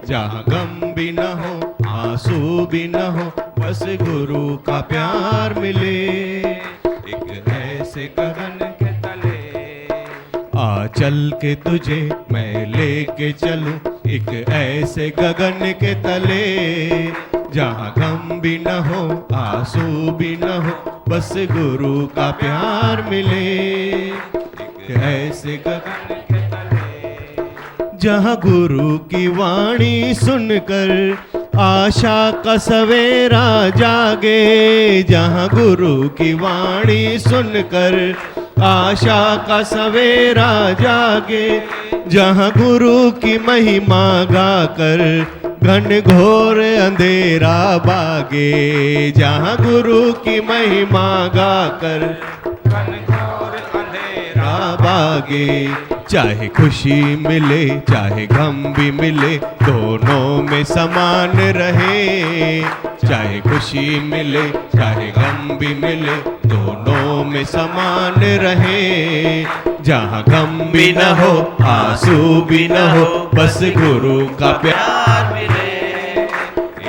जहाँ गम भी न हो आंसू भी न हो, बस गुरु का प्यार मिले। एक ऐसे गगन के तले आ चल के तुझे मैं लेके चलूं, एक ऐसे गगन के तले जहाँ गम भी न हो आंसू भी न हो, बस गुरु का प्यार मिले। एक ऐसे गगन के तले जहाँ गुरु की वाणी सुनकर आशा का सवेरा जागे, जहाँ गुरु की वाणी सुनकर आशा का सवेरा जागे, जहाँ गुरु की महिमा गाकर घन घोर अंधेरा भागे, जहाँ गुरु की महिमा गाकर घन घोर अंधेरा भागे। चाहे खुशी मिले चाहे गम भी मिले, दोनों में समान रहे। चाहे खुशी मिले चाहे गम भी मिले, दोनों में समान रहे। जहाँ गम भी न हो आंसू भी न हो, बस गुरु का प्यार मिले।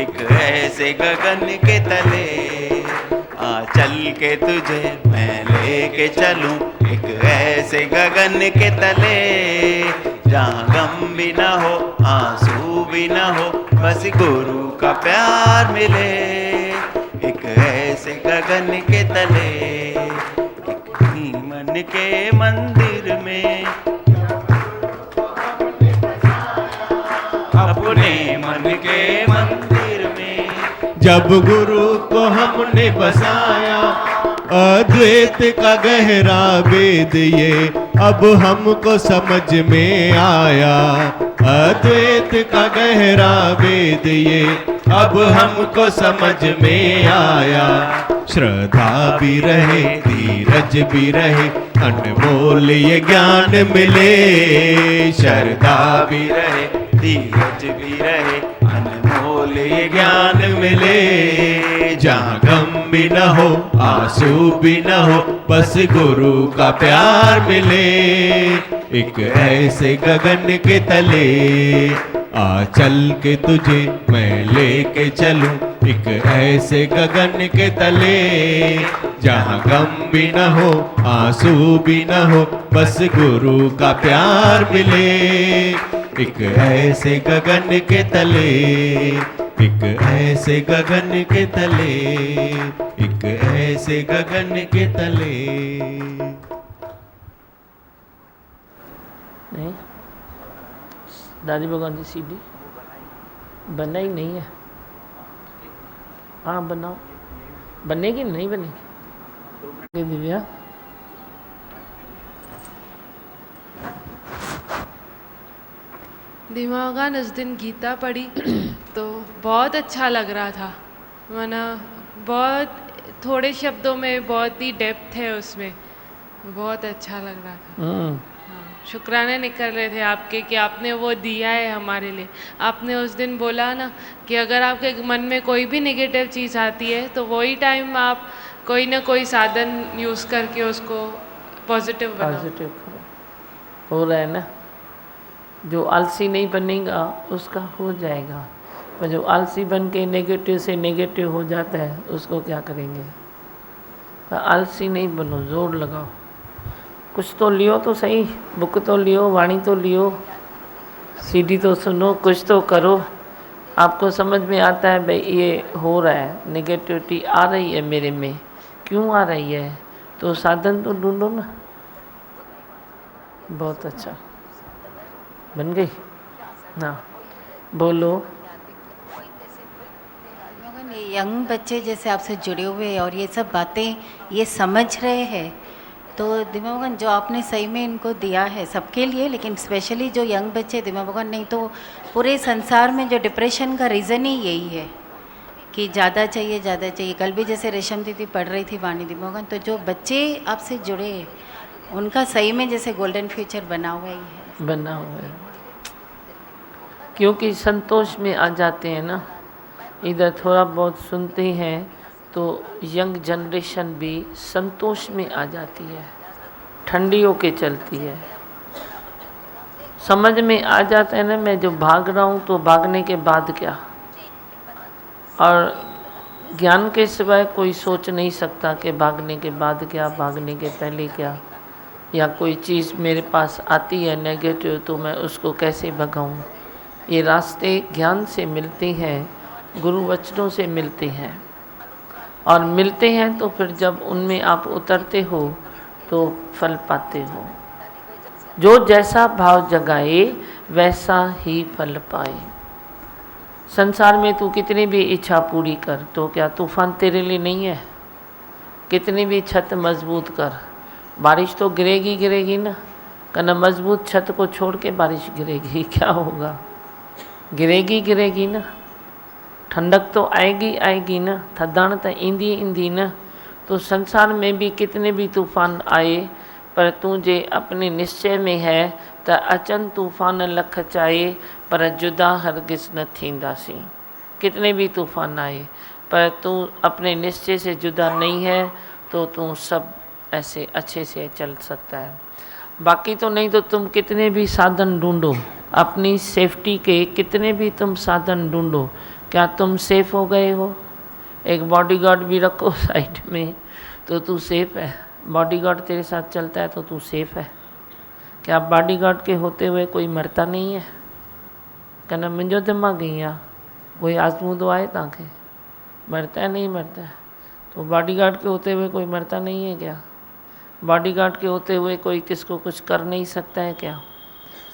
एक ऐसे गगन के तले आ चल के तुझे मैं लेके चलूं, एक ऐसे गगन के तले जहाँ गम भी ना हो आंसू भी ना हो, बस गुरु का प्यार मिले। एक ऐसे गगन के तले एक मन के मंदिर में अपने मन के मंदिर में, जब गुरु को हमने बसाया, अद्वैत का गहरा वेद ये अब हमको समझ में आया। अद्वैत का गहरा वेद ये अब हमको समझ में आया। श्रद्धा भी रहे धीरज भी रहे, अनमोल ये ज्ञान मिले। श्रद्धा भी रहे धीरज भी रहे, अनमोल ये ज्ञान मिले। जहाँ गम भी न हो आंसू भी न हो, बस गुरु का प्यार मिले। एक ऐसे गगन के तले आ चल के तुझे मैं लेके चलूं, एक ऐसे गगन के तले जहाँ गम भी न हो आंसू भी न हो, बस गुरु का प्यार मिले। एक ऐसे गगन के तले, एक ऐसे गगन के तले, एक ऐसे गगन के तले। नहीं दादी भगवान जी सीढ़ी बना ही नहीं है। हाँ बनाओ, बनेगी नहीं बनेगी दिव्या। दिमागान उस दिन गीता पढ़ी तो बहुत अच्छा लग रहा था। माना बहुत थोड़े शब्दों में बहुत ही डेप्थ है उसमें, बहुत अच्छा लग रहा था। हाँ, शुक्राने निकल रहे थे आपके कि आपने वो दिया है हमारे लिए। आपने उस दिन बोला ना कि अगर आपके मन में कोई भी नेगेटिव चीज़ आती है तो वही टाइम आप कोई ना कोई साधन यूज़ करके उसको पॉजिटिव पॉजिटिव हो रहा है ना। जो आलसी नहीं बनेगा उसका हो जाएगा, पर जो आलसी बन के नेगेटिव से नेगेटिव हो जाता है उसको क्या करेंगे। पर आलसी नहीं बनो, जोर लगाओ, कुछ तो लियो तो सही, बुक तो लियो, वाणी तो लियो, सीडी तो सुनो, कुछ तो करो। आपको समझ में आता है भाई ये हो रहा है, नेगेटिविटी आ रही है मेरे में, क्यों आ रही है, तो साधन तो ढूंढो ना। बहुत अच्छा बन गई ना, बोलो। ये यंग बच्चे जैसे आपसे जुड़े हुए हैं और ये सब बातें ये समझ रहे हैं, तो दिव्या भगवान जो आपने सही में इनको दिया है सबके लिए, लेकिन स्पेशली जो यंग बच्चे दिव्या भगवान, नहीं तो पूरे संसार में जो डिप्रेशन का रीज़न ही यही है कि ज़्यादा चाहिए ज़्यादा चाहिए। कल भी जैसे रेशम दीदी पढ़ रही थी वाणी दिव्या भगवान, तो जो बच्चे आपसे जुड़े उनका सही में जैसे गोल्डन फ्यूचर बना हुआ ही है, बना हुआ है। क्योंकि संतोष में आ जाते हैं ना, इधर थोड़ा बहुत सुनते हैं तो यंग जनरेशन भी संतोष में आ जाती है, ठंडी होके चलती है, समझ में आ जाता है ना, मैं जो भाग रहा हूँ तो भागने के बाद क्या, और ज्ञान के सिवाय कोई सोच नहीं सकता कि भागने के बाद क्या, भागने के पहले क्या, या कोई चीज़ मेरे पास आती है नेगेटिव तो मैं उसको कैसे भगाऊं। ये रास्ते ज्ञान से मिलते हैं, गुरु वचनों से मिलते हैं, और मिलते हैं तो फिर जब उनमें आप उतरते हो तो फल पाते हो। जो जैसा भाव जगाए वैसा ही फल पाए। संसार में तू कितनी भी इच्छा पूरी कर तो क्या तूफान तेरे लिए नहीं है? कितनी भी छत मजबूत कर, बारिश तो गिरेगी गिरेगी ना। कहना मजबूत छत को छोड़ के बारिश गिरेगी, क्या होगा? गिरेगी गिरेगी ना। ठंडक तो आएगी आएगी ना, थधाण तो ईंदी ईंदी ना। तो संसार में भी कितने भी तूफान आए, पर तू जे अपने निश्चय में है त अचन तूफान लख चाहे, पर जुदा हरगिज़ न थींदासीं। कितने भी तूफान आए पर तू अपने निश्चय से जुदा नहीं है तो तू सब ऐसे अच्छे से चल सकता है। बाकी तो नहीं तो तुम कितने भी साधन ढूंढो, अपनी सेफ्टी के कितने भी तुम साधन ढूंढो, क्या तुम सेफ हो गए हो? एक बॉडीगार्ड भी रखो साइड में तो तू सेफ है। बॉडीगार्ड तेरे साथ चलता है तो तू सेफ है। क्या बॉडीगार्ड के होते हुए कोई मरता नहीं है? कहना मुंहिंजो दिमाग़ ही आहे, कोई आज़मूदो आहे तव्हांखे? मरता है नहीं मरता है? तो बॉडीगार्ड के होते हुए कोई मरता नहीं है क्या? बॉडीगार्ड के होते हुए कोई किसको कुछ कर नहीं सकता है क्या?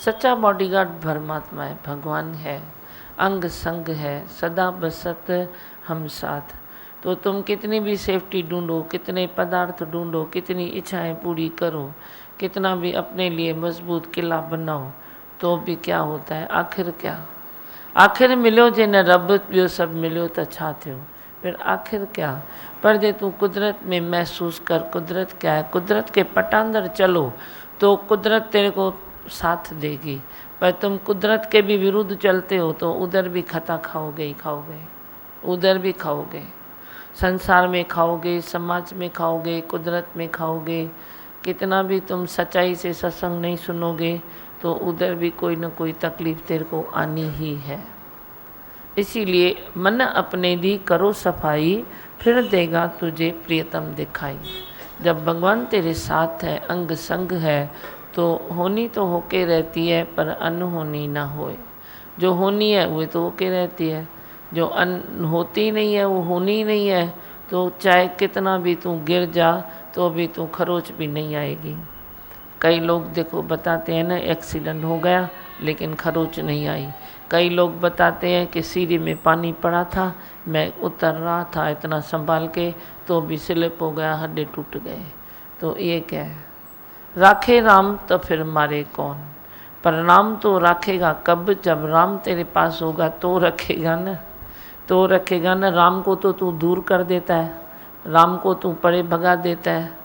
सच्चा बॉडीगार्ड परमात्मा है, भगवान है, अंग संग है, सदा बसत हम साथ। तो तुम कितनी भी सेफ्टी ढूंढो, कितने पदार्थ ढूंढो, कितनी इच्छाएं पूरी करो, कितना भी अपने लिए मजबूत किला बनाओ, तो भी क्या होता है? आखिर क्या? आखिर मिलो जे न रब ॿियो सभु मिलियो त छा थियो? फिर आखिर क्या? पर जे तू कुदरत में महसूस कर, कुदरत क्या है, कुदरत के पटांदर चलो तो कुदरत तेरे को साथ देगी। पर तुम कुदरत के भी विरुद्ध चलते हो तो उधर भी खता खाओगे ही खाओगे, उधर भी खाओगे, संसार में खाओगे, समाज में खाओगे, कुदरत में खाओगे। कितना भी तुम सच्चाई से सत्संग नहीं सुनोगे तो उधर भी कोई ना कोई तकलीफ़ तेरे को आनी ही है। इसीलिए मन अपने दी करो सफाई, फिर देगा तुझे प्रियतम दिखाई। जब भगवान तेरे साथ है, अंग संग है, तो होनी तो होके रहती है पर अनहोनी ना होए। जो होनी है वो तो होके रहती है, जो होती नहीं है वो होनी नहीं है। तो चाहे कितना भी तू गिर जा तो भी तू खरोच भी नहीं आएगी। कई लोग देखो बताते हैं ना एक्सीडेंट हो गया लेकिन खरोच नहीं आई। कई लोग बताते हैं कि सीढ़ी में पानी पड़ा था, मैं उतर रहा था इतना संभाल के तो भी स्लिप हो गया, हड्डी टूट गए। तो ये क्या है? राखे राम तो फिर मारे कौन? पर राम तो राखेगा कब? जब राम तेरे पास होगा तो रखेगा ना, तो रखेगा ना। राम को तो तू दूर कर देता है, राम को तू परे भगा देता है।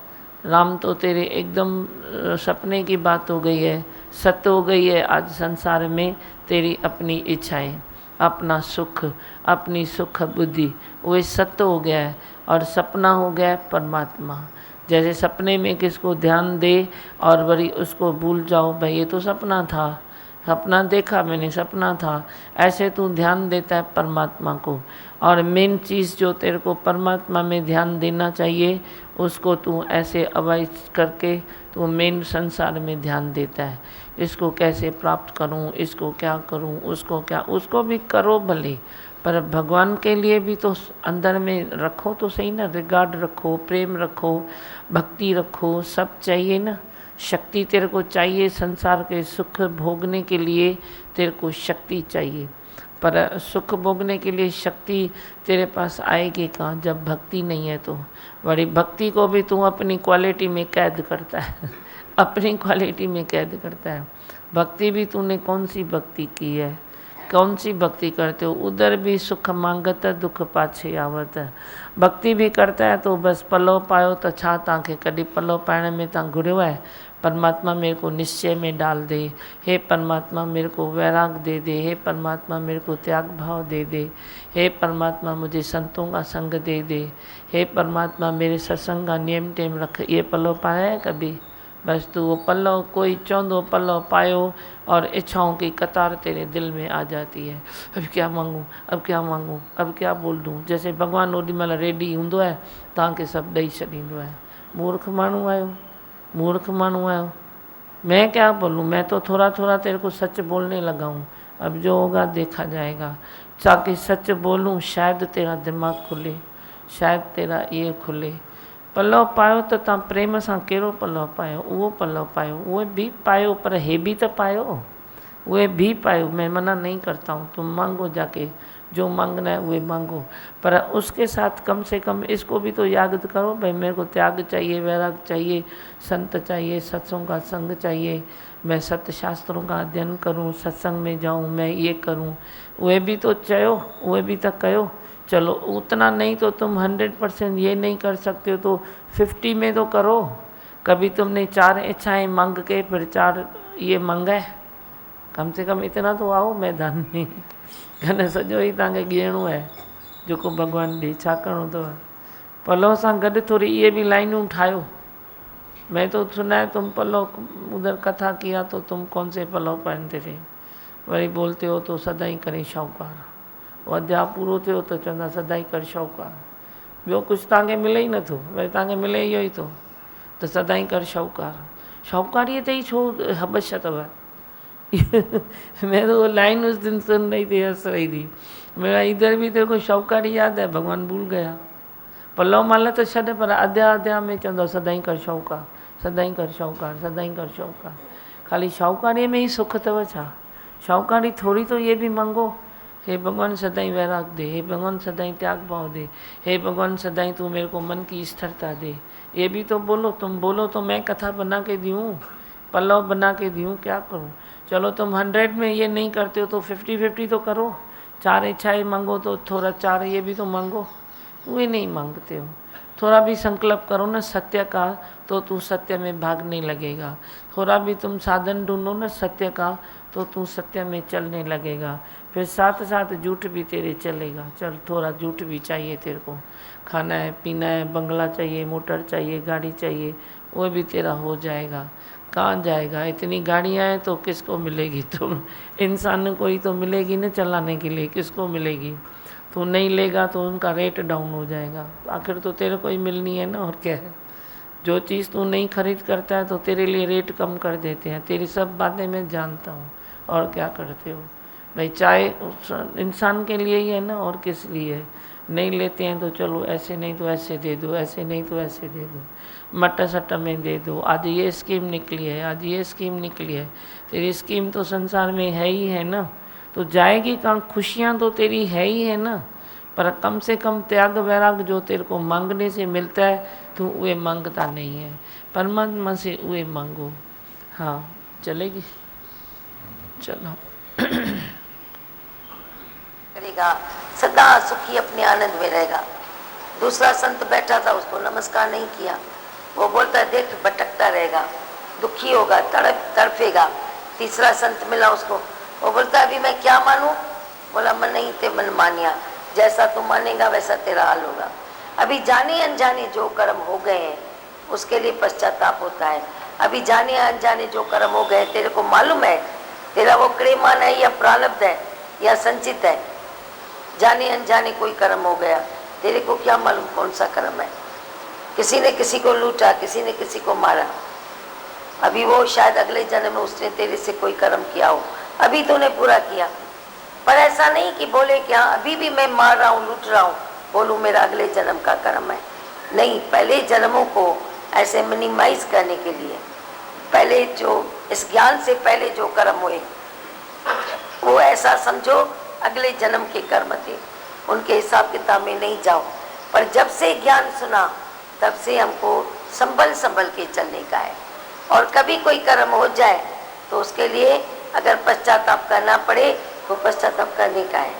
राम तो तेरे एकदम सपने की बात हो गई है, सत्य हो गई है। आज संसार में तेरी अपनी इच्छाएं, अपना सुख, अपनी सुख बुद्धि, वो सत्य हो गया है और सपना हो गया है परमात्मा। जैसे सपने में किसको ध्यान दे और वरी उसको भूल जाओ, भाई ये तो सपना था, सपना देखा मैंने, सपना था। ऐसे तू ध्यान देता है परमात्मा को, और मेन चीज़ जो तेरे को परमात्मा में ध्यान देना चाहिए उसको तू ऐसे अवॉइड करके तू मेन संसार में ध्यान देता है। इसको कैसे प्राप्त करूं, इसको क्या करूं, उसको क्या, उसको भी करो भले, पर भगवान के लिए भी तो अंदर में रखो तो सही ना। रिगार्ड रखो, प्रेम रखो, भक्ति रखो, सब चाहिए ना। शक्ति तेरे को चाहिए, संसार के सुख भोगने के लिए तेरे को शक्ति चाहिए। पर सुख भोगने के लिए शक्ति तेरे पास आएगी कहाँ जब भक्ति नहीं है? तो बड़ी भक्ति को भी तू अपनी क्वालिटी में कैद करता है अपनी क्वालिटी में कैद करता है। भक्ति भी तूने कौन सी भक्ति की है, कौन सी भक्ति करते हो? उधर भी सुख मांगत दुख पाछे आवत। भक्ति भी करता है तो बस पलो पायो तो छा तव्हांखे कॾहिं पलो पाइण में तव्हां घुरियो आहे? परमात्मा मेरे को निश्चय में डाल दे, हे परमात्मा मेरे को वैराग दे दे, हे परमात्मा मेरे को त्याग भाव दे दे, हे परमात्मा मुझे संतों का संग दे दे, हे परमात्मा मेरे सत्संग का नियम टेम रख। ये पलो पाया है कभी? बस तू वो पल्लव, कोई चौंदो पल्लव पायो और इच्छाओं की कतार तेरे दिल में आ जाती है। अब क्या मांगूं, अब क्या मांगूं, अब क्या बोल दूं। जैसे भगवान ओॾी महिल रेडी हूंदो आहे तव्हांखे सभु ॾेई छॾींदो आहे। मूर्ख माण्हू आहियो, मूर्ख माण्हू आहियो। मैं क्या बोलूं, मैं तो थोड़ा थोड़ा तेरे को सच बोलने लगा हूँ। अब जो होगा देखा जाएगा। ताकि सच बोलूं, शायद तेरा दिमाग़ खुले, शायद तेरा ये खुले। पल्लव पायो त तव्हां प्रेम सां कहिड़ो पल्लव पायो, उहो पल्लव पायो, उहे भी पायो, पर हे भी तो पायो, उहे भी पायो। मैं मना नहीं करता हूँ, तुम मांगो जाके, जो मांगना है वही मांगो, पर उसके साथ कम से कम इसको भी तो याद करो, भाई मेरे को त्याग चाहिए, वैराग चाहिए, संत चाहिए, सत्संग का संग चाहिए, मैं सत्य शास्त्रों का अध्ययन करूं, सत्संग में जाऊं, मैं ये करूं। वह भी तो चयो, वह भी तो कयो। चलो उतना नहीं तो तुम 100% ये नहीं कर सकते हो तो 50 में तो करो। कभी तुमने 4 इच्छाएं मांग के फिर 4 ये मांगे, कम से कम इतना तो आओ मैदान में। कने सॼो ई तव्हांखे ॻियणो आहे जेको भॻवानु ॾे। छा करिणो अथव, पल्लव सां गॾु थोड़ी ये भी लाइनूं ठाहियो। मैं तो सुना है तुम पल्लव, उधर कथा किया तो तुम कौन से पल्लव पहनते थे, वरी बोलते हो तो सदाई करे शाहूकार। वो अध्याय पूरो थियो तो चवंदा सदाई कर शाहूकार। ॿियो कुझु तव्हांखे मिले ई नथो, वरी तव्हांखे मिले इहो ई थो त सदाई कर शाहूकार। शाहूकारीअ ते ई छो हबश अथव। मैं तो वो लाइन उस दिन सुन रही थी, हंस रही थी। मेरा इधर भी तेरे को शाहूकारी याद है, भगवान भूल गया। पल्लव माला तो छॾ, पर अध्याय में चवंदो सदाई कर शाहूकार, सदाई कर शाहूकार, सदाई कर शाहूकार। खाली शाहूकारीअ में ही सुख अथव छा? शाहूकारी थोड़ी तो ये भी मांगो, हे भगवान सदाई वैराग दे, हे भगवान सदाई त्याग भाव दे, हे भगवान सदाई तू मेरे को मन की स्थिरता दे। ये भी तो बोलो। तुम बोलो तो मैं कथा बना के दूँ, पल्लव बना के दूँ, क्या करूँ। चलो तुम 100 में ये नहीं करते हो तो 50-50 तो करो। 4 इच्छाएं मांगो तो थोड़ा 4 ये भी तो मांगो, वे नहीं मांगते हो। थोड़ा भी संकल्प करो ना सत्य का, तो तू सत्य में भागने लगेगा। थोड़ा भी तुम साधन ढूंढो ना सत्य का, तो तू सत्य में चलने लगेगा। फिर साथ साथ झूठ भी तेरे चलेगा। चल थोड़ा झूठ भी चाहिए तेरे को, खाना है, पीना है, बंगला चाहिए, मोटर चाहिए, गाड़ी चाहिए, वो भी तेरा हो जाएगा। कहाँ जाएगा, इतनी गाड़ियाँ हैं तो किसको मिलेगी। तुम इंसान को ही तो मिलेगी ना चलाने के लिए, किसको मिलेगी। तू नहीं लेगा तो उनका रेट डाउन हो जाएगा। आखिर तो तेरे को ही मिलनी है ना, और क्या है। जो चीज़ तू नहीं खरीद करता है तो तेरे लिए रेट कम कर देते हैं। तेरी सब बातें मैं जानता हूँ, और क्या करते हो भाई। चाय इंसान के लिए ही है ना, और किस लिए। नहीं लेते हैं तो चलो ऐसे नहीं तो ऐसे दे दो, ऐसे नहीं तो ऐसे दे दो, मट सट में दे दो। आज ये स्कीम निकली है, आज ये स्कीम निकली है। तेरी स्कीम तो संसार में है ही है ना, तो जाएगी कहाँ। खुशियाँ तो तेरी है ही है ना, पर कम से कम त्याग वैराग जो तेरे को मांगने से मिलता है तो वे मांगता नहीं है। परमात्मा से वे मांगो। हाँ चलेगी, चलो। करेगा सदा सुखी अपने आनंद में रहेगा। दूसरा संत बैठा था, उसको नमस्कार नहीं किया, वो बोलता है देख भटकता रहेगा, दुखी होगा, तड़पेगा। तीसरा संत मिला उसको, वो बोलता है अभी मैं क्या मानूं। बोला मन नहीं ते मन मानिया, जैसा तू मानेगा वैसा तेरा हाल होगा। अभी जाने अनजाने जो कर्म हो गए हैं उसके लिए पश्चाताप होता है। अभी जाने अनजाने जो कर्म हो गए तेरे को मालूम है तेरा वो क्रेमान है या प्रारब्ध है या संचित है। जाने अनजाने कोई कर्म हो गया, तेरे को क्या मालूम कौन सा कर्म है। किसी ने किसी को लूटा, किसी ने किसी को मारा, अभी वो शायद अगले जन्म में उसने तेरे से कोई कर्म किया हो, अभी तूने पूरा किया। पर ऐसा नहीं कि बोले कि हाँ अभी भी मैं मार रहा हूँ, लूट रहा हूँ, बोलूँ मेरा अगले जन्म का कर्म है। नहीं, पहले जन्मों को ऐसे मिनिमाइज करने के लिए पहले जो इस ज्ञान से पहले जो कर्म हुए वो ऐसा समझो अगले जन्म के कर्म थे, उनके हिसाब किताब में नहीं जाओ। पर जब से ज्ञान सुना तब से हमको संभल के चलने का है। और कभी कोई कर्म हो जाए तो उसके लिए अगर पश्चाताप करना पड़े तो पश्चाताप करने का है।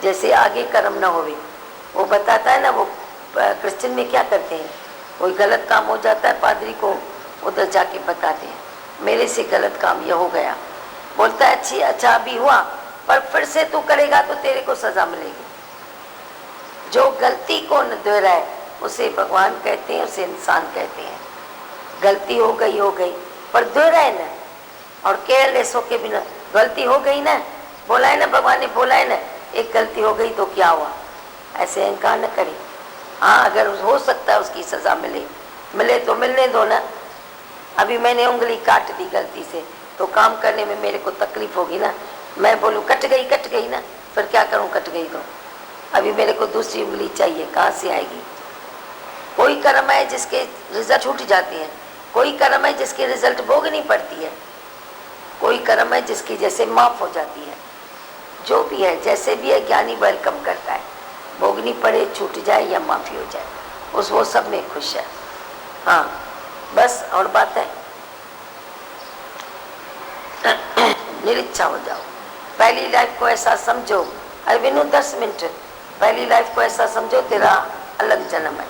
जैसे आगे कर्म ना होवे, वो बताता है ना, वो क्रिश्चियन में क्या करते हैं, कोई गलत काम हो जाता है पादरी को उधर जाके बताते हैं मेरे से गलत काम यह हो गया। बोलता है अच्छा भी हुआ, पर फिर से तू करेगा तो तेरे को सजा मिलेगी। जो गलती को न दोहराए उसे भगवान कहते हैं, उसे इंसान कहते हैं। गलती हो गई, पर दृढ़ है ना, और केयरलेस होके भी ना, गलती हो गई ना, बोला है ना भगवान ने, बोला है ना, एक गलती हो गई तो क्या हुआ, ऐसे अहंकार न करें। हाँ, अगर हो सकता है उसकी सजा मिले तो मिलने दो ना। अभी मैंने उंगली काट दी गलती से, तो काम करने में मेरे को तकलीफ होगी ना। मैं बोलूँ कट गई ना, फिर क्या करूँ, कट गई तो अभी मेरे को दूसरी उंगली चाहिए, कहाँ से आएगी। कोई कर्म है जिसके रिजल्ट छूट जाते हैं, कोई कर्म है जिसकी रिजल्ट भोगनी पड़ती है, कोई कर्म है जिसकी जैसे माफ हो जाती है। जो भी है, जैसे भी है, ज्ञानी वेलकम करता है, भोगनी पड़े, छूट जाए या माफी हो जाए, वो सब में खुश है। हाँ बस, और बात है निरीच्छा हो जाओ। पहली लाइफ को ऐसा समझो, अरे विनू 10 मिनट, पहली लाइफ को ऐसा समझो तेरा अलग जन्म है।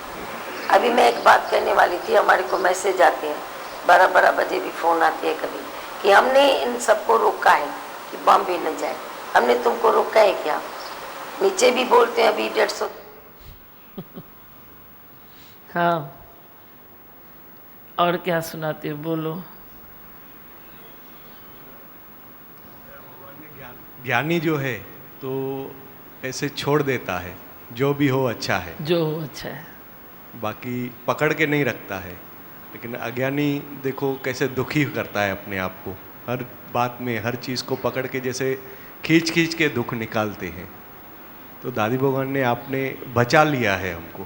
अभी मैं एक बात कहने वाली थी, हमारे को मैसेज आते हैं, 12 बजे भी फ़ोन आती है कभी, कि हमने इन सबको रोका है कि बॉम्बे न जाए। हमने तुमको रोका है क्या? नीचे भी बोलते हैं अभी 150। हाँ, और क्या सुनाते हो, बोलो। ज्ञानी जो है तो ऐसे छोड़ देता है, जो भी हो अच्छा है, जो अच्छा है, बाकी पकड़ के नहीं रखता है। लेकिन अज्ञानी देखो कैसे दुखी करता है अपने आप को, हर बात में हर चीज़ को पकड़ के जैसे खींच खींच के दुख निकालते हैं। तो दादी भगवान ने आपने बचा लिया है हमको,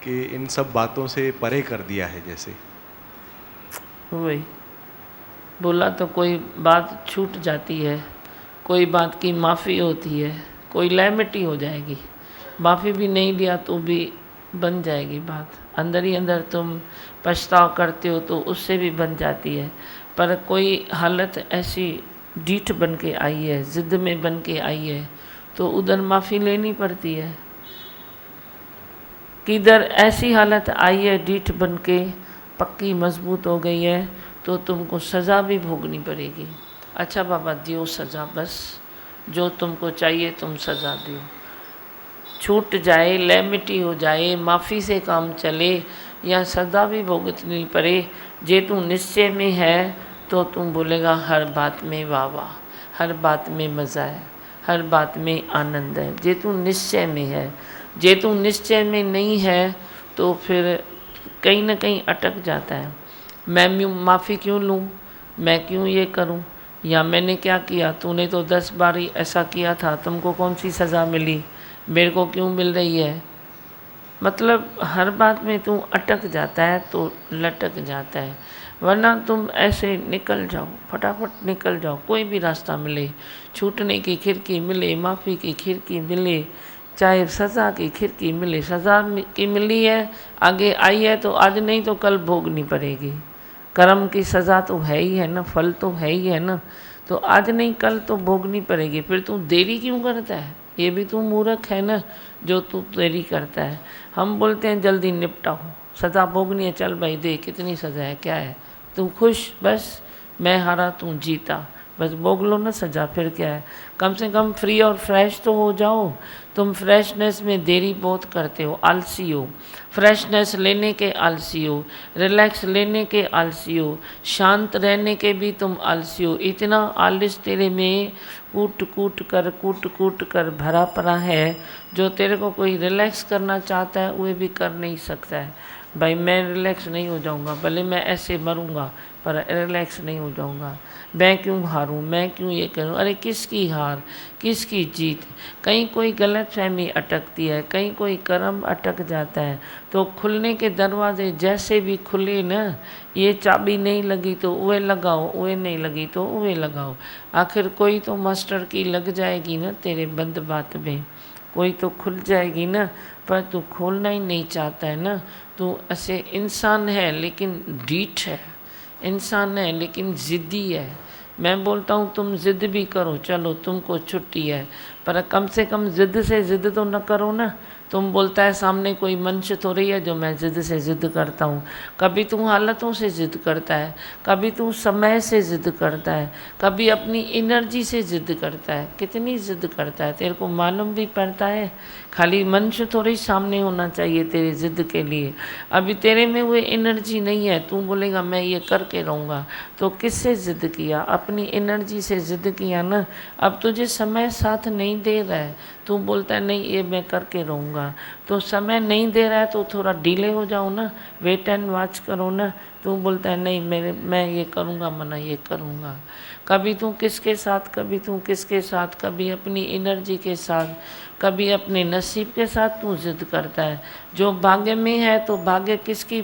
कि इन सब बातों से परे कर दिया है। जैसे वही बोला तो कोई बात छूट जाती है, कोई बात की माफ़ी होती है, कोई लैमिटी हो जाएगी। माफ़ी भी नहीं लिया तो भी बन जाएगी बात, अंदर ही अंदर तुम पछताव करते हो तो उससे भी बन जाती है। पर कोई हालत ऐसी डीठ बन के आई है, ज़िद्द में बन के आई है, तो उधर माफ़ी लेनी पड़ती है। किधर ऐसी हालत आई है डीठ बन के पक्की मजबूत हो गई है, तो तुमको सज़ा भी भोगनी पड़ेगी। अच्छा बाबा दियो सज़ा, बस जो तुमको चाहिए तुम सज़ा दियो। छूट जाए, लैमिटी हो जाए, माफ़ी से काम चले या सज़ा भी भुगतनी पड़े, जे तू निश्चय में है तो तुम बोलेगा हर बात में वाह वाह, हर बात में मज़ा है, हर बात में आनंद है। जे तू निश्चय में है, जे तू निश्चय में नहीं है तो फिर कहीं ना कहीं अटक जाता है। मैं माफ़ी क्यों लूँ, मैं क्यों ये करूँ, या मैंने क्या किया, तूने तो 10 बार ही ऐसा किया था, तुमको कौन सी सज़ा मिली, मेरे को क्यों मिल रही है। मतलब हर बात में तू अटक जाता है तो लटक जाता है। वरना तुम ऐसे निकल जाओ, फटाफट निकल जाओ, कोई भी रास्ता मिले, छूटने की खिड़की मिले, माफ़ी की खिड़की मिले, चाहे सज़ा की खिड़की मिले, सज़ा की मिली है, आगे आई है तो आज नहीं तो कल भोगनी पड़ेगी। कर्म की सज़ा तो है ही है ना, फल तो है ही है ना, तो आज नहीं कल तो भोगनी पड़ेगी। फिर तू देरी क्यों करता है, ये भी तू मूर्ख है ना जो तू देरी करता है। हम बोलते हैं जल्दी निपटाओ, सज़ा भोगनी है, चल भाई दे, कितनी सज़ा है, क्या है, तू खुश, बस मैं हारा तू जीता, बस भोग लो ना सज़ा, फिर क्या है। कम से कम फ्री और फ्रेश तो हो जाओ। तुम फ्रेशनेस में देरी बहुत करते हो, आलसी हो, फ्रेशनेस लेने के आलसी हो, रिलैक्स लेने के आलसी हो, शांत रहने के भी तुम आलसी हो। इतना आलस तेरे में कूट कूट कर भरा पड़ा है, जो तेरे को कोई रिलैक्स करना चाहता है वो भी कर नहीं सकता है। भाई मैं रिलैक्स नहीं हो जाऊंगा, भले मैं ऐसे मरूंगा पर रिलैक्स नहीं हो जाऊंगा। मैं क्यों हारूं, मैं क्यों ये करूं, अरे किसकी हार, किसकी जीत। कहीं कोई गलत फहमी अटकती है, कहीं कोई कर्म अटक जाता है, तो खुलने के दरवाजे जैसे भी खुले ना, ये चाबी नहीं लगी तो उहे लगाओ, उहे नहीं लगी तो उहे लगाओ, आखिर कोई तो मास्टर की लग जाएगी ना तेरे बंद बात में, कोई तो खुल जाएगी ना। पर तू खोलना ही नहीं चाहता है ना। तू ऐसे इंसान है लेकिन ढीठ है, इंसान है लेकिन ज़िद्दी है। मैं बोलता हूँ तुम ज़िद भी करो, चलो तुमको छुट्टी है, पर कम से कम ज़िद से ज़िद तो न करो ना। तुम बोलता है सामने कोई मनुष्य थोड़ी है जो मैं ज़िद से ज़िद करता हूँ। कभी तू हालतों से ज़िद करता है, कभी तू समय से ज़िद करता है, कभी अपनी एनर्जी से ज़िद करता है। कितनी ज़िद करता है तेरे को मालूम भी पड़ता है। खाली मनुष्य थोड़ी सामने होना चाहिए तेरी ज़िद के लिए। अभी तेरे में वो एनर्जी नहीं है, तू बोलेगा मैं ये करके रहूँगा। तो किससे ज़िद किया? अपनी एनर्जी से ज़िद किया ना। अब तुझे समय साथ नहीं दे रहा है, तू बोलता है नहीं ये मैं करके रहूँगा। तो समय नहीं दे रहा है तो थोड़ा डिले हो जाओ ना, वेट एंड वॉच करो ना। तू बोलता है नहीं मैं ये करूँगा, मना ये करूँगा। कभी तू किसके साथ, कभी तू किसके साथ, कभी अपनी एनर्जी के साथ, कभी अपने नसीब के साथ तू जिद करता है। जो भाग्य में है तो भाग्य किसकी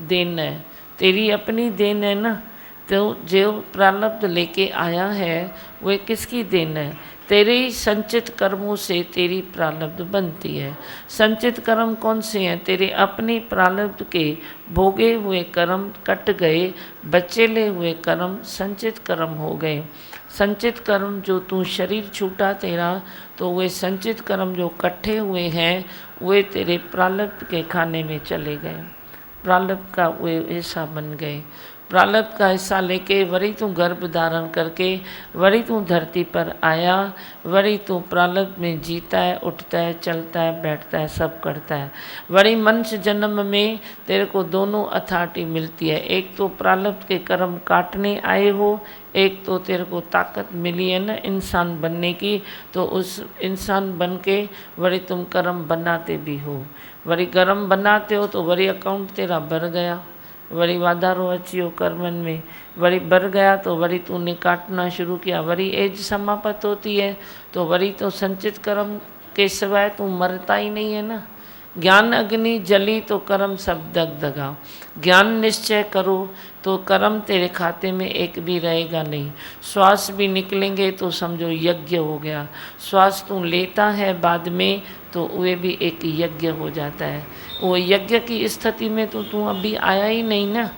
देन है? तेरी अपनी देन है ना। तो जो प्रारब्ध लेके आया है वो किसकी देन है? तेरे ही संचित कर्मों से तेरी प्रारब्ध बनती है। संचित कर्म कौन से हैं? तेरे अपने प्रारब्ध के भोगे हुए कर्म कट गए, बचेले हुए कर्म संचित कर्म हो गए। संचित कर्म जो तू शरीर छूटा तेरा, तो वे संचित कर्म जो इकट्ठे हुए हैं वे तेरे प्रारब्ध के खाने में चले गए। प्रारब्ध का वे हिस्सा बन गए। प्रारब्ध का हिस्सा लेके वरी तू गर्भ धारण करके वरी तू धरती पर आया, वरी तू प्रारब्ध में जीता है, उठता है, चलता है, बैठता है, सब करता है। वरी मनुष्य जन्म में तेरे को दोनों अथॉरिटी मिलती है। एक तो प्रारब्ध के कर्म काटने आए हो, एक तो तेरे को ताकत मिली है ना इंसान बनने की, तो उस इंसान बन के वरी तुम कर्म बनाते भी हो। वरी कर्म बनाते हो तो वरी अकाउंट तेरा भर गया, वरी वाधारो अचियो कर्मन में, वरी भर गया तो वरी तूने काटना शुरू किया। वरी एज समाप्त होती है तो वरी तो संचित कर्म के सिवाय तू मरता ही नहीं है ना। ज्ञान अग्नि जली तो कर्म सब दगदगा। ज्ञान निश्चय करो तो कर्म तेरे खाते में एक भी रहेगा नहीं। श्वास भी निकलेंगे तो समझो यज्ञ हो गया। श्वास तू लेता है बाद में तो वे भी एक यज्ञ हो जाता है। वो यज्ञ की स्थिति में तो तू अभी आया ही नहीं ना,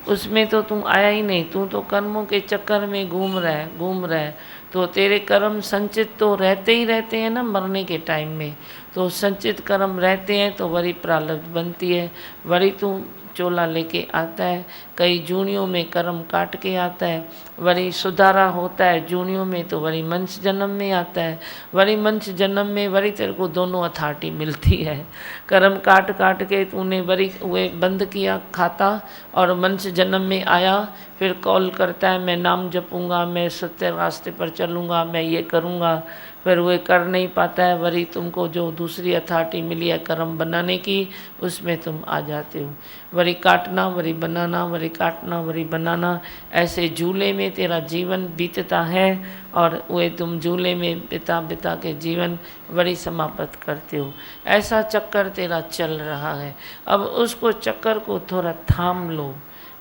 उसमें तो तू आया ही नहीं। तू तो कर्मों के चक्कर में घूम रहा है। तो तेरे कर्म संचित तो रहते ही रहते हैं ना मरने के टाइम में। तो संचित कर्म रहते हैं तो वरी प्रारब्ध बनती है। वरी तू चोला लेके आता है, कई जूनियों में कर्म काट के आता है, वरी सुधारा होता है जूनियों में तो वरी मनुष्य जन्म में आता है। वरी मनुष्य जन्म में वरी तेरे को दोनों अथॉरिटी मिलती है। कर्म काट काट के तूने वरी वे बंद किया खाता और मनुष्य जन्म में आया, फिर कॉल करता है मैं नाम जपूंगा, मैं सत्य रास्ते पर चलूँगा, मैं ये करूँगा, फिर वे कर नहीं पाता है। वरी तुमको जो दूसरी अथॉरिटी मिली है कर्म बनाने की, उसमें तुम आ जाते हो। वरी काटना, वरी बनाना, वरी काटना, वरी बनाना, ऐसे झूले में तेरा जीवन बीतता है और वे तुम झूले में बिता बिता के जीवन वरी समाप्त करते हो। ऐसा चक्कर तेरा चल रहा है। अब उसको चक्कर को थोड़ा थाम लो,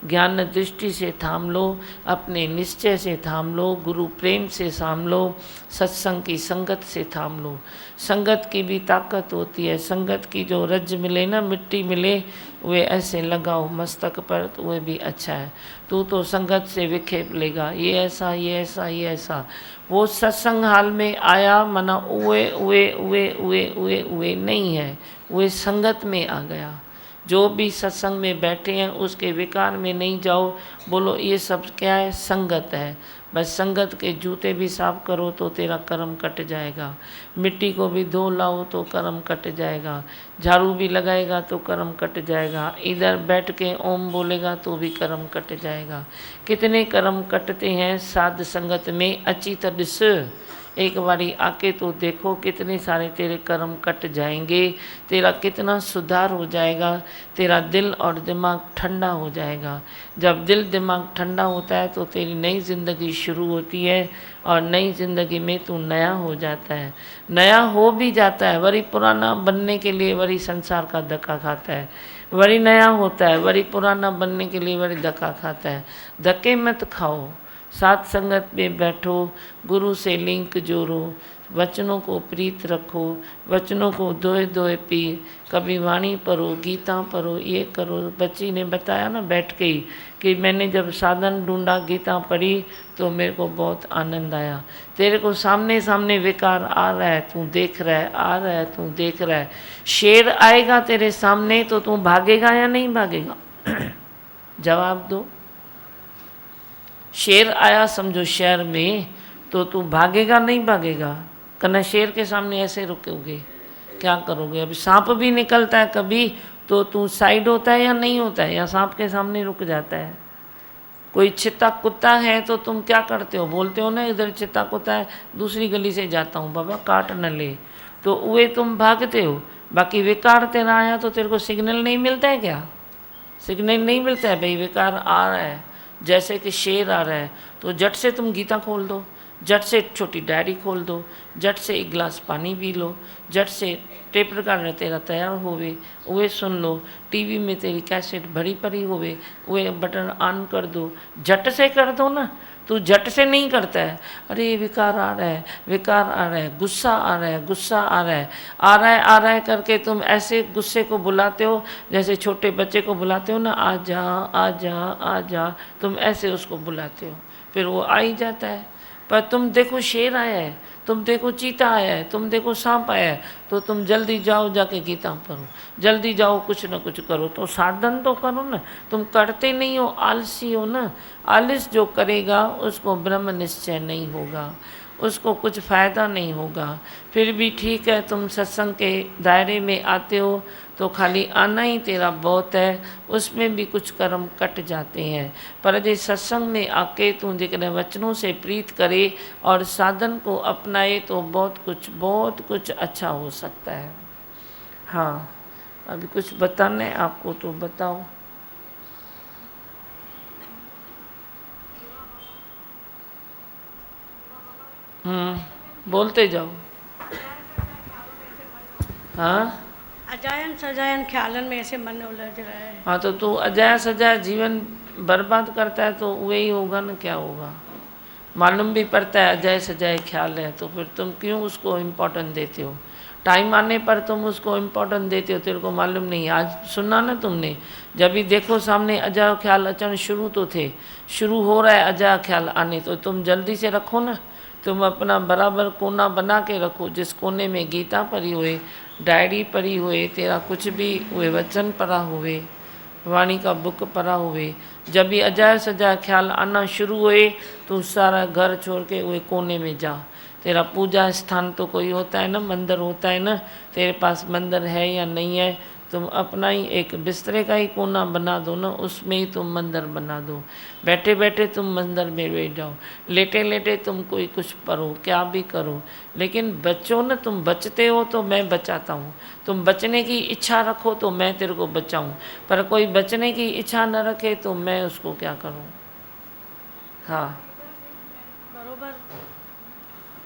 ज्ञान दृष्टि से थाम लो, अपने निश्चय से थाम लो, गुरु प्रेम से थाम लो, सत्संग की संगत से थाम लो। संगत की भी ताकत होती है। संगत की जो रज मिले ना, मिट्टी मिले, वे ऐसे लगाओ मस्तक पर तो वे भी अच्छा है। तू तो संगत से विखेप लेगा, ये ऐसा, ये ऐसा, ये ऐसा। वो सत्संग हाल में आया मना उए नहीं है, वे संगत में आ गया। जो भी सत्संग में बैठे हैं उसके विकार में नहीं जाओ, बोलो ये सब क्या है? संगत है। बस संगत के जूते भी साफ करो तो तेरा कर्म कट जाएगा। मिट्टी को भी धो लाओ तो कर्म कट जाएगा। झाड़ू भी लगाएगा तो कर्म कट जाएगा। इधर बैठ के ओम बोलेगा तो भी कर्म कट जाएगा। कितने कर्म कटते हैं साध संगत में। अची तडिस, एक बारी आके तो देखो कितने सारे तेरे कर्म कट जाएंगे, तेरा कितना सुधार हो जाएगा, तेरा दिल और दिमाग ठंडा हो जाएगा। जब दिल दिमाग ठंडा होता है तो तेरी नई ज़िंदगी शुरू होती है और नई ज़िंदगी में तू नया हो जाता है। नया हो भी जाता है, वरी पुराना बनने के लिए वरी संसार का धक्का खाता है, वरी नया होता है, वरी पुराना बनने के लिए वरी धक्का खाता है। धक्के मत खाओ, साथ संगत में बैठो, गुरु से लिंक जोड़ो, वचनों को प्रीत रखो, वचनों को दोए दोए पी, कभी वाणी पढ़ो, गीता पढ़ो, ये करो। बच्ची ने बताया ना बैठ के ही कि मैंने जब साधन ढूंढा, गीता पढ़ी तो मेरे को बहुत आनंद आया। तेरे को सामने सामने विकार आ रहा है, तू देख रहा है, आ रहा है, तू देख रहा है। शेर आएगा तेरे सामने तो तू भागेगा या नहीं भागेगा? जवाब दो। शेर आया समझो शहर में, तो तू भागेगा नहीं भागेगा? कन्ना शेर के सामने ऐसे रुकोगे, क्या करोगे? अभी सांप भी निकलता है कभी, तो तू साइड होता है या नहीं होता है, या सांप के सामने रुक जाता है? कोई चित्ता कुत्ता है तो तुम क्या करते हो? बोलते हो ना इधर चित्ता कुत्ता है, दूसरी गली से जाता हूँ बाबा काट न ले, तो वे तुम भागते हो। बाकी विकार तेरा आया तो तेरे को सिग्नल नहीं मिलता है क्या? सिग्नल नहीं मिलता है भाई विकार आ रहा है, जैसे कि शेर आ रहा है, तो झट से तुम गीता खोल दो, झट से छोटी डायरी खोल दो, झट से एक गिलास पानी पी लो, झट से टेप रिकॉर्डर तेरा तैयार होवे, वे सुन लो, टीवी में तेरी कैसेट भरी पड़ी होवे, वे बटन ऑन कर दो, झट से कर दो ना। तू झट से नहीं करता है, अरे विकार आ रहा है, विकार आ रहा है, गुस्सा आ रहा है, गुस्सा आ रहा है, आ रहा है, आ रहा है करके तुम ऐसे गुस्से को बुलाते हो जैसे छोटे बच्चे को बुलाते हो ना, आ जा आ जा आ जा, तुम ऐसे उसको बुलाते हो, फिर वो आ ही जाता है। पर तुम देखो शेर आया है, तुम देखो चीता आया है, तुम देखो सांप आया है, तो तुम जल्दी जाओ जाके गीता पढ़ो, जल्दी जाओ कुछ न कुछ करो। तो साधन तो करो ना, तुम करते नहीं हो, आलसी हो ना। आलस जो करेगा उसको ब्रह्म निश्चय नहीं होगा, उसको कुछ फ़ायदा नहीं होगा। फिर भी ठीक है, तुम सत्संग के दायरे में आते हो तो खाली आना ही तेरा बहुत है, उसमें भी कुछ कर्म कट जाते हैं। पर जे सत्संग में आके तू जिक्र वचनों से प्रीत करे और साधन को अपनाए तो बहुत कुछ अच्छा हो सकता है। हाँ, अभी कुछ बताना है आपको तो बताओ। बोलते जाओ। हाँ, अजायन सजायन ख्यालन में ऐसे मन उलझ रहा है। हाँ, तो तू अजाया सजाया जीवन बर्बाद करता है तो वही होगा ना, क्या होगा? मालूम भी पड़ता है अजाय सजाए ख्याल है, तो फिर तुम क्यों उसको इम्पोर्टेंट देते हो? टाइम आने पर तुम उसको इम्पोर्टेंट देते हो, तेरे को मालूम नहीं। आज सुना ना तुमने, जब भी देखो सामने अजाया ख्याल अचानक शुरू तो थे, शुरू हो रहा है अजाया ख्याल आने, तो तुम जल्दी से रखो ना। तुम अपना बराबर कोना बना के रखो, जिस कोने में गीता पढ़ी हुए, डायरी पढ़ी हुए, तेरा कुछ भी हुए वचन पढ़ा हुए, वाणी का बुक पढ़ा हुए, जब भी अजाय सजाय ख्याल आना शुरू हुए तो सारा घर छोड़ के वही कोने में जा। तेरा पूजा स्थान तो कोई होता है ना, मंदिर होता है ना, तेरे पास मंदिर है या नहीं है, तुम अपना ही एक बिस्तरे का ही कोना बना दो ना, उसमें ही तुम मंदिर बना दो। बैठे बैठे तुम मंदिर में बैठ जाओ, लेटे लेटे तुम कोई कुछ पढ़ो, क्या भी करो, लेकिन बचो ना। तुम बचते हो तो मैं बचाता हूँ, तुम बचने की इच्छा रखो तो मैं तेरे को बचाऊँ, पर कोई बचने की इच्छा न रखे तो मैं उसको क्या करूँ? हाँ, बरोबर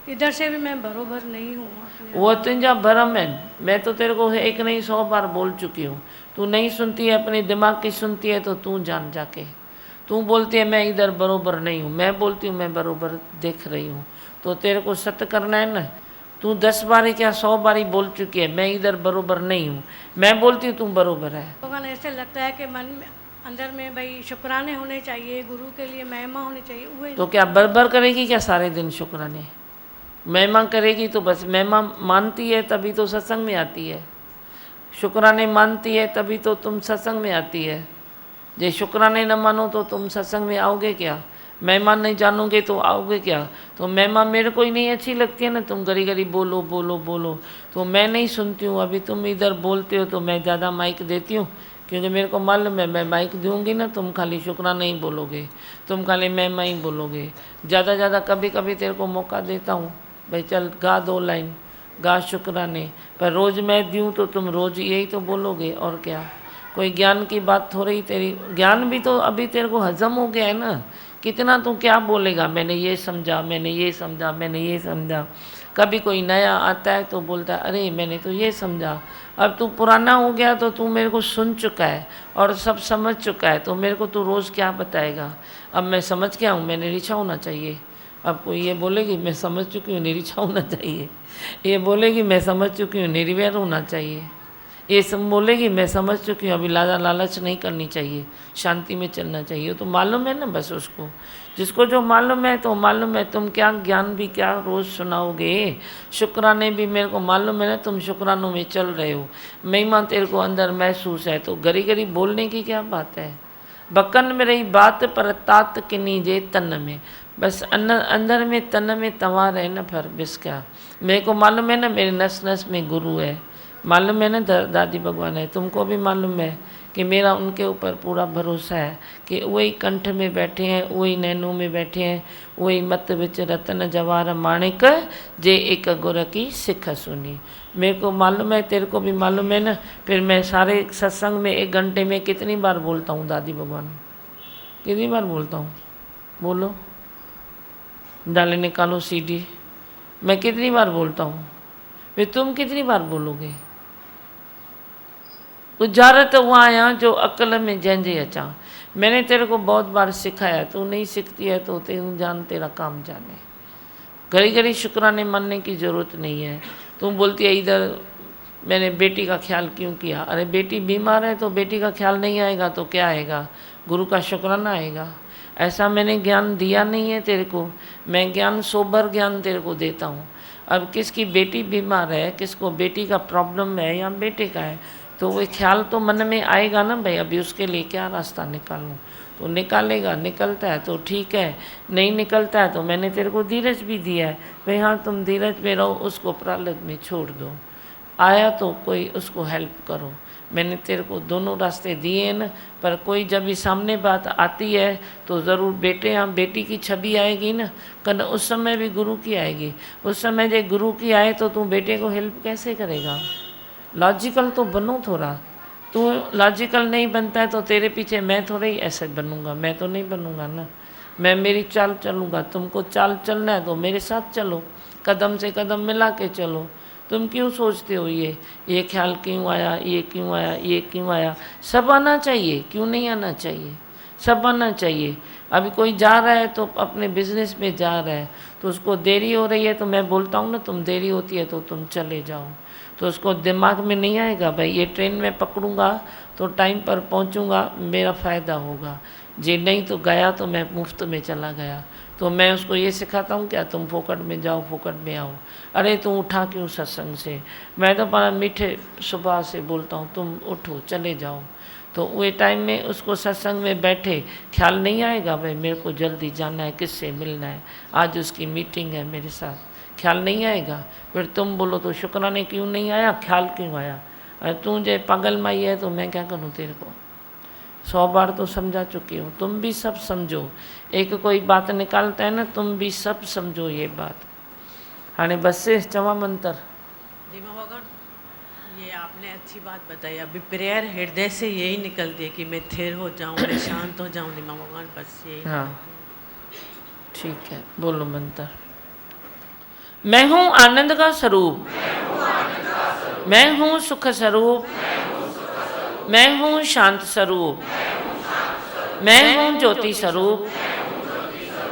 इधर से भी मैं बरोबर नहीं हूँ। वो तुझा भरम है। मैं तो तेरे को एक नहीं 100 बार बोल चुकी हूँ, तू नहीं सुनती है, अपने दिमाग की सुनती है, तो तू जान जाके। तू बोलती है मैं इधर बरोबर नहीं हूँ, मैं बोलती हूँ मैं बरोबर देख रही हूँ, तो तेरे को सत्य करना है ना। तू 10 बारी क्या 100 बारी बोल चुकी है मैं इधर बरोबर नहीं हूँ, मैं बोलती हूँ तू बरोबर है। लोगों ने ऐसे लगता है कि मन में अंदर में भाई शुक्राने होने चाहिए, गुरु के लिए महिमा होनी चाहिए। वही तो क्या बरबर करेगी क्या सारे दिन शुक्राने? महिमा करेगी तो बस महिमा मानती है तभी तो सत्संग में आती है, शुक्राने मानती है तभी तो तुम सत्संग में आती है। जे शुक्राने न मानो तो तुम सत्संग में आओगे क्या? महिमा नहीं जानोगे तो आओगे क्या? तो महिमा मेरे को ही नहीं अच्छी लगती है ना, तुम गरी गरी बोलो बोलो बोलो, तो मैं नहीं सुनती हूँ। अभी तुम इधर बोलते हो तो मैं ज़्यादा माइक देती हूँ, क्योंकि मेरे को मालूम है मैं माइक दूंगी ना, तुम खाली शुक्राना ही बोलोगे, तुम खाली महिमा ही बोलोगे। ज़्यादा कभी कभी तेरे को मौका देता हूँ, भाई चल गा 2 लाइन, गा शुक्राने, पर रोज़ मैं दूँ तो तुम रोज़ यही तो बोलोगे, और क्या? कोई ज्ञान की बात थोड़ी, तेरी ज्ञान भी तो अभी तेरे को हजम हो गया है ना, कितना तू क्या बोलेगा, मैंने ये समझा, मैंने ये समझा, मैंने ये समझा। कभी कोई नया आता है तो बोलता है अरे मैंने तो ये समझा। अब तू पुराना हो गया तो तू मेरे को सुन चुका है और सब समझ चुका है, तो मेरे को तू रोज़ क्या बताएगा? अब मैं समझ गया हूँ, मैंने लिखा होना चाहिए, अब कोई ये बोलेगी मैं समझ चुकी हूँ निरीक्षा होना चाहिए, ये बोलेगी मैं समझ चुकी हूँ निर्वैर होना चाहिए, ये सब बोलेगी मैं समझ चुकी हूँ अभी लालच नहीं करनी चाहिए, शांति में चलना चाहिए। तो मालूम है ना बस उसको, जिसको जो मालूम है तो मालूम है। तुम क्या ज्ञान भी क्या रोज़ सुनाओगे, शुक्राने भी मेरे को मालूम है ना, तुम शुक्रानों में चल रहे हो, महिमा तेरे को अंदर महसूस है, तो गरी गरी बोलने की क्या बात है। बकन में रही बात पर तात किनी जे तन में, बस अंदर में तन में तवा रहे ना, फिर बस क्या। मेरे को मालूम है ना मेरे नस नस में गुरु है, मालूम है ना दादी भगवान है, तुमको भी मालूम है कि मेरा उनके ऊपर पूरा भरोसा है कि वही कंठ में बैठे हैं, वही नैनों में बैठे हैं, वही मत विच रतन जवाहर माणिक जे एक गुर की सिख सुनी। मेरे को मालूम है, तेरे को भी मालूम है ना। फिर मैं सारे सत्संग में 1 घंटे में कितनी बार बोलता हूँ दादी भगवान, कितनी बार बोलता हूँ, बोलो, डाले निकालो सीडी, मैं कितनी बार बोलता हूँ, फिर तुम कितनी बार बोलोगे। उजारत हुआ आया जो अकल में जंजे अचा, मैंने तेरे को बहुत बार सिखाया, तू नहीं सीखती है तो तेरू जान तेरा काम जाने। घड़ी घड़ी शुक्राने मानने की ज़रूरत नहीं है। तुम बोलती है इधर मैंने बेटी का ख्याल क्यों किया, अरे बेटी बीमार है तो बेटी का ख्याल नहीं आएगा तो क्या आएगा, गुरु का शुक्राना आएगा। ऐसा मैंने ज्ञान दिया नहीं है तेरे को, मैं ज्ञान सोबर ज्ञान तेरे को देता हूँ। अब किसकी बेटी बीमार है, किसको बेटी का प्रॉब्लम है या बेटे का है, तो वो ख्याल तो मन में आएगा ना, भाई अभी उसके लिए क्या रास्ता निकालूं, तो निकालेगा, निकलता है तो ठीक है, नहीं निकलता है तो मैंने तेरे को धीरज भी दिया है, भाई हाँ तुम धीरज में रहो, उसको प्रारब्ध में छोड़ दो, आया तो कोई उसको हेल्प करो। मैंने तेरे को दोनों रास्ते दिए हैं ना, पर कोई जब भी सामने बात आती है तो ज़रूर बेटे या बेटी की छवि आएगी ना, कल उस समय भी गुरु की आएगी। उस समय जब गुरु की आए तो तू बेटे को हेल्प कैसे करेगा। लॉजिकल तो बनो थोड़ा, तू लॉजिकल नहीं बनता है तो तेरे पीछे मैं थोड़ा ही ऐसे बनूंगा, मैं तो नहीं बनूंगा ना, मैं मेरी चाल चलूँगा। तुमको चाल चलना है तो मेरे साथ चलो, कदम से कदम मिला के चलो। तुम क्यों सोचते हो ये ख्याल क्यों आया, ये क्यों आया, ये क्यों आया। सब आना चाहिए, क्यों नहीं आना चाहिए, सब आना चाहिए। अभी कोई जा रहा है तो अपने बिजनेस में जा रहा है तो उसको देरी हो रही है तो मैं बोलता हूँ ना तुम देरी होती है तो तुम चले जाओ, तो उसको दिमाग में नहीं आएगा भाई ये ट्रेन में पकड़ूंगा तो टाइम पर पहुंचूंगा, मेरा फ़ायदा होगा, जे नहीं तो गया तो मैं मुफ्त में चला गया। तो मैं उसको ये सिखाता हूँ क्या तुम फोकट में जाओ फोकट में आओ। अरे तुम उठा क्यों सत्संग से, मैं तो बड़ा मीठे सुबह से बोलता हूँ तुम उठो चले जाओ, तो वे टाइम में उसको सत्संग में बैठे ख्याल नहीं आएगा भाई मेरे को जल्दी जाना है, किससे मिलना है, आज उसकी मीटिंग है मेरे साथ, ख्याल नहीं आएगा। फिर तुम बोलो तो शुक्राने क्यों नहीं आया, ख्याल क्यों आया। अरे तू जो पागल माई है तो मैं क्या करूँ, तेरे को 100 बार तो समझा चुकी हूँ। तुम भी सब समझो, एक कोई बात निकालता है ना तुम भी सब समझो ये बात। हाणे बस से चवा मंत्र दीमा भगवान, ये आपने अच्छी बात बताई। अभी प्रेयर हृदय से यही निकलती है कि मैं थिर हो जाऊँ, मैं शांत हो जाऊँ दीमा भगवान, बस यही। हाँ ठीक है, बोलो मंत्र। मैं हूँ आनंद का स्वरूप, मैं हूँ सुख स्वरूप, मैं हूँ शांत स्वरूप, मैं हूँ ज्योति स्वरूप,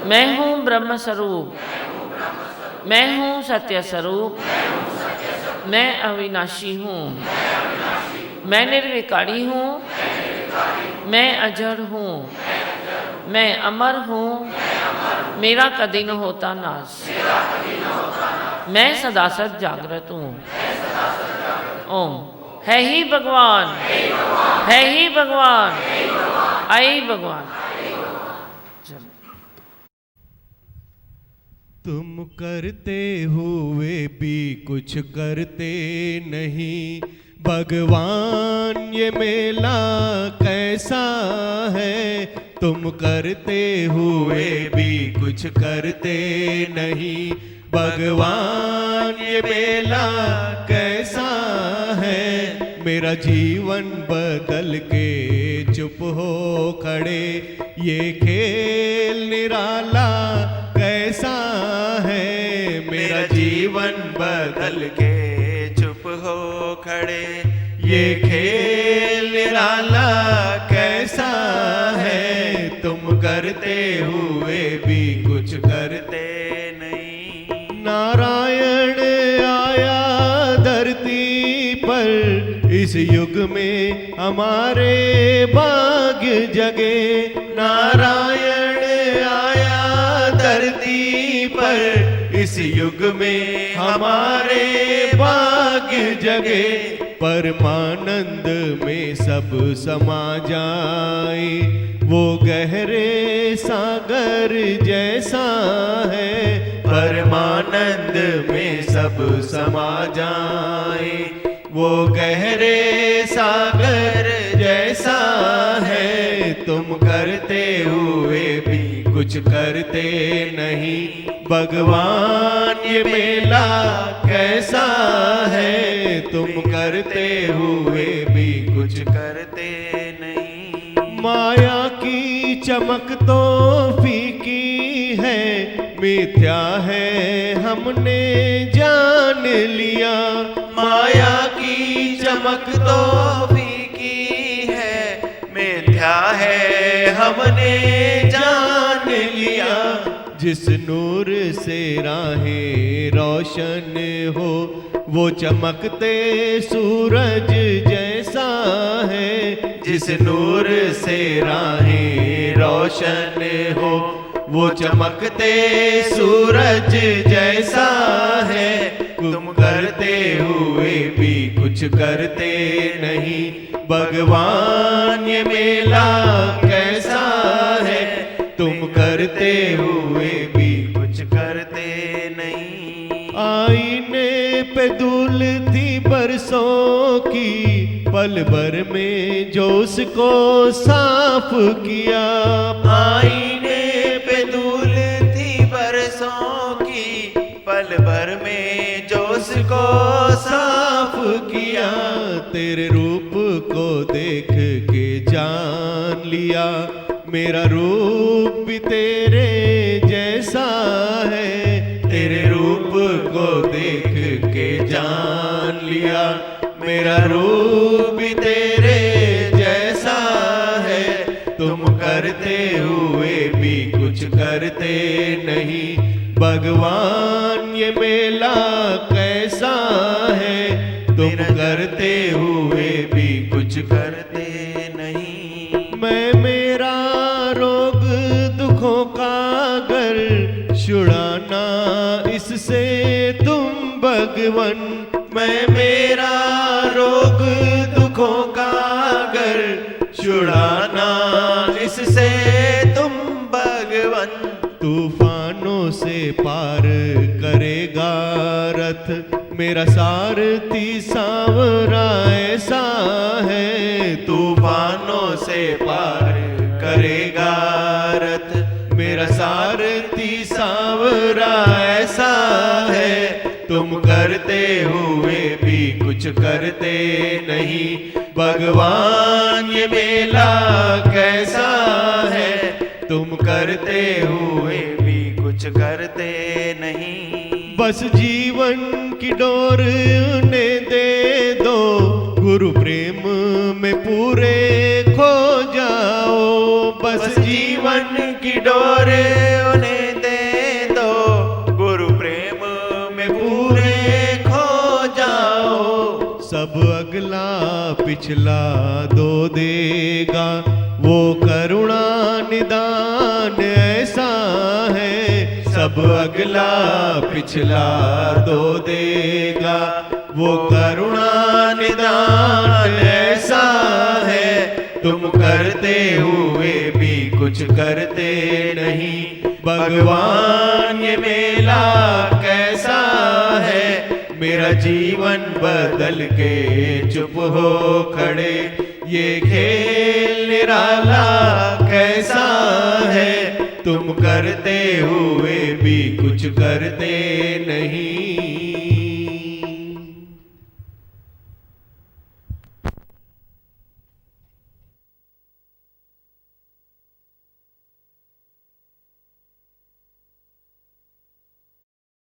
मैं हूँ ब्रह्म स्वरूप, मैं हूँ सत्य स्वरूप, मैं अविनाशी हूँ, मैं निर्विकारी हूँ, मैं अजर हूँ, मैं अमर हूँ, मेरा कभी न होता नाश, मैं सदा सद जागृत हूँ। ओम है ही भगवान, है ही भगवान, आई भगवान। तुम करते हुए भी कुछ करते नहीं, भगवान ये मेला कैसा है। तुम करते हुए भी कुछ करते नहीं, भगवान ये मेला कैसा है। मेरा जीवन बदल के चुप हो खड़े, ये खेल निराला कैसा है। मेरा जीवन बदल के चुप हो खड़े, ये खेल निराला कैसा है। तुम करते हुए भी कुछ करते पर इस युग में हमारे भाग्य जगे। नारायण आया धरती पर इस युग में हमारे भाग्य जगे। परमानंद में सब समा जाए, वो गहरे सागर जैसा है। परमानंद में सब समा जाए, वो गहरे सागर जैसा है। तुम करते हुए भी कुछ करते नहीं, भगवान ये मेला कैसा है। तुम करते हुए भी कुछ करते नहीं। माया की चमक तो फीकी है, मिथ्या है हमने जान लिया। माया की चमक तो फीकी है, मिथ्या है हमने जान लिया। जिस नूर से राहें रोशन हो, वो चमकते सूरज जैसा है। जिस नूर से राहें रोशन हो, वो चमकते सूरज जैसा है। तुम करते हुए भी कुछ करते नहीं, भगवान ये मेला कैसा है। तुम करते हुए भी कुछ करते नहीं। आईने पे धूल थी बरसों की, पल भर में जो उसको साफ किया। आईने पे धूल थी बरसों की, पल भर में जो उसको साफ किया। तेरे रूप को देख के जान लिया, मेरा रूप भी तेरे जैसा है। तेरे रूप को देख के जान लिया, मेरा रूप भी तेरे जैसा है। तुम करते हुए भी कुछ करते नहीं, भगवान ये मेला कैसा है। तुम करते हुए भी कुछ करते नहीं। मैं मेरा रोग दुखों का घर छुड़ाना, इससे तुम भगवन। मैं मेरा रोग दुखों का घर छुड़ाना, इससे तुम भगवन। तूफानों से पार करेगा रथ, मेरा सारथी सांवरा ऐसा है। तूफानों से पार करेगा रथ, मेरा सारथी सांवरा ऐसा है। तुम करते हुए भी कुछ करते नहीं, भगवान ये मेला कैसा है। तुम करते हुए भी कुछ करते नहीं। बस जीवन की डोर उन्हें दे दो, गुरु प्रेम में पूरे खो जाओ। बस जीवन की डोर उन्हें दे दो, गुरु प्रेम में पूरे खो जाओ। सब अगला पिछला दो देगा, वो करुणा निदान ऐसा है। सब अगला पिछला दो देगा, वो करुणा निदान ऐसा है। तुम करते हुए भी कुछ करते नहीं, भगवान ये मेला कैसा है। मेरा जीवन बदल के चुप हो खड़े, ये खेल निराला कैसा है। तुम करते हुए भी कुछ करते नहीं।